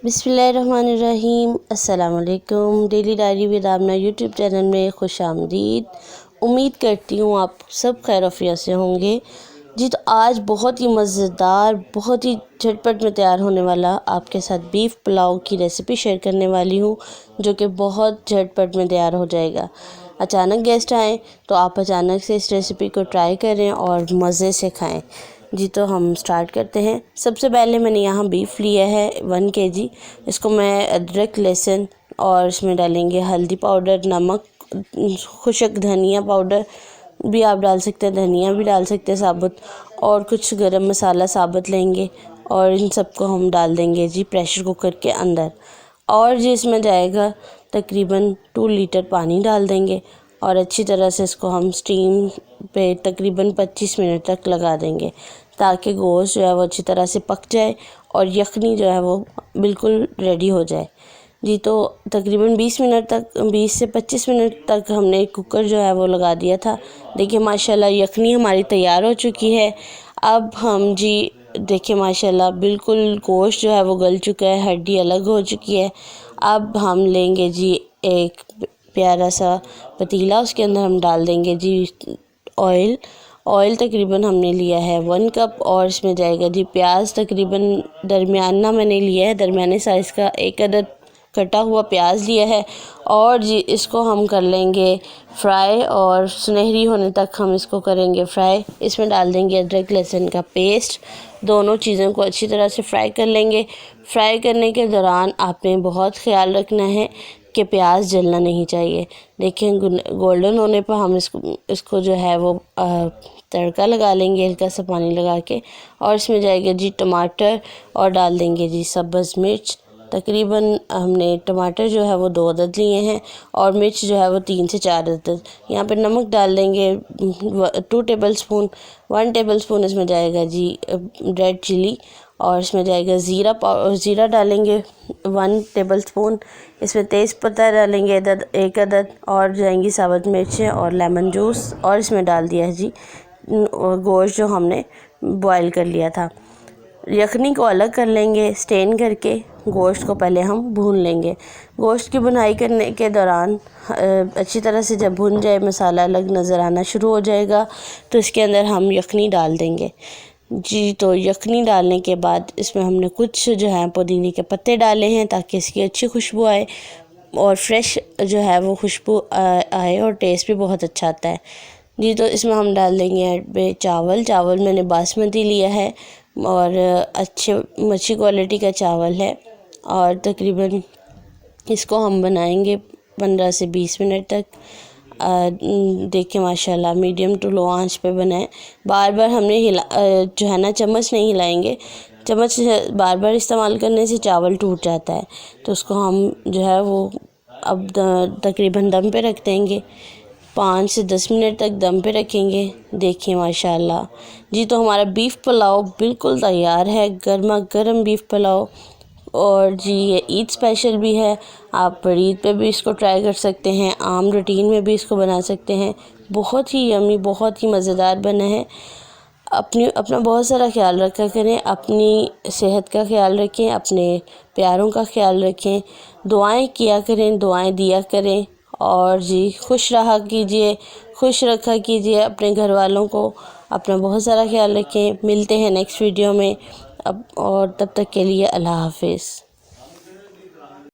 बिस्मिल्लाहिर्रहमानिर्रहीम। अस्सलाम वालेकुम। Daily diary with Aamna YouTube channel में खुश आमदीद। उम्मीद करती हूँ आप सब खैर आफियत से होंगे। जी तो आज बहुत ही मज़ेदार, बहुत ही झटपट में तैयार होने वाला आपके साथ बीफ पुलाव की रेसिपी शेयर करने वाली हूँ, जो कि बहुत झटपट में तैयार हो जाएगा। अचानक गेस्ट आएँ तो आप अचानक से इस रेसिपी को ट्राई करें और मज़े से खाएँ। जी तो हम स्टार्ट करते हैं। सबसे पहले मैंने यहाँ बीफ लिया है 1 kg। इसको मैं अदरक, लहसुन और इसमें डालेंगे हल्दी पाउडर, नमक, खुशक धनिया पाउडर भी आप डाल सकते हैं, धनिया भी डाल सकते हैं साबुत, और कुछ गरम मसाला साबुत लेंगे और इन सबको हम डाल देंगे जी प्रेशर कुकर के अंदर। और जी इसमें जाएगा तकरीबन 2 लीटर पानी डाल देंगे और अच्छी तरह से इसको हम स्टीम पे तकरीबन 25 मिनट तक लगा देंगे, ताकि गोश्त जो है वो अच्छी तरह से पक जाए और यखनी जो है वो बिल्कुल रेडी हो जाए। जी तो तकरीबन 20 से 25 मिनट तक हमने कुकर जो है वो लगा दिया था। देखिए माशाल्लाह यखनी हमारी तैयार हो चुकी है। अब हम जी देखिए माशाल्लाह बिल्कुल गोश्त जो है वो गल चुका है, हड्डी अलग हो चुकी है। अब हम लेंगे जी एक प्यारा सा पतीला, उसके अंदर हम डाल देंगे जी ऑयल तकरीबन हमने लिया है 1 कप, और इसमें जाएगा जी प्याज तकरीबन दरमियाना मैंने लिया है, दरमियाने साइज़ का 1 अदद कटा हुआ प्याज लिया है। और जी इसको हम कर लेंगे फ्राई, और सुनहरी होने तक हम इसको करेंगे फ्राई। इसमें डाल देंगे अदरक लहसुन का पेस्ट, दोनों चीज़ों को अच्छी तरह से फ्राई कर लेंगे। फ्राई करने के दौरान आपने बहुत ख्याल रखना है कि प्याज जलना नहीं चाहिए। देखें गोल्डन होने पर हम इसको जो है वो तड़का लगा लेंगे हल्का सा पानी लगा के, और इसमें जाएगा जी टमाटर और डाल देंगे जी सब्ज़ मिर्च। तकरीबन हमने टमाटर जो है वो 2 अदद लिए हैं और मिर्च जो है वो 3 से 4 अदद। यहाँ पे नमक डाल देंगे 1 टेबलस्पून इसमें जाएगा जी रेड चिली, और इसमें जाएगा ज़ीरा डालेंगे 1 टेबलस्पून। इसमें तेज़पत्ता डालेंगे 1 अदद, और जाएंगी साबुत मिर्चें और लेमन जूस, और इसमें डाल दिया है जी गोश्त जो हमने बॉईल कर लिया था। यखनी को अलग कर लेंगे स्टेन करके, गोश्त को पहले हम भून लेंगे। गोश्त की भुनाई करने के दौरान अच्छी तरह से जब भुन जाए, मसाला अलग नज़र आना शुरू हो जाएगा, तो इसके अंदर हम यखनी डाल देंगे। जी तो यखनी डालने के बाद इसमें हमने कुछ जो है पुदीने के पत्ते डाले हैं, ताकि इसकी अच्छी खुशबू आए और फ्रेश जो है वो खुशबू आए, और टेस्ट भी बहुत अच्छा आता है। जी तो इसमें हम डाल देंगे चावल मैंने बासमती लिया है और अच्छी क्वालिटी का चावल है, और तकरीबन इसको हम बनाएंगे 15 से 20 मिनट तक। देखिए माशाल्लाह मीडियम टू लो आंच पे बनाएं। बार बार हमने जो है ना चम्मच नहीं हिलाएंगे, चम्मच बार बार इस्तेमाल करने से चावल टूट जाता है, तो उसको हम जो है वो अब तकरीबन दम पे रख देंगे। 5 से 10 मिनट तक दम पे रखेंगे। देखिए माशाल्लाह जी तो हमारा बीफ पुलाव बिल्कुल तैयार है, गर्मा गर्म बीफ पुलाव। और जी ये ईद स्पेशल भी है, आप ईद पे भी इसको ट्राई कर सकते हैं, आम रूटीन में भी इसको बना सकते हैं। बहुत ही यमी, बहुत ही मज़ेदार बना है। अपना बहुत सारा ख्याल रखा करें, अपनी सेहत का ख्याल रखें, अपने प्यारों का ख्याल रखें, दुआएं किया करें, दुआएं दिया करें, और जी खुश रखा कीजिए अपने घर वालों को। अपना बहुत सारा ख्याल रखें। मिलते हैं नेक्स्ट वीडियो में, और तब तक के लिए अल्लाह हाफिज़।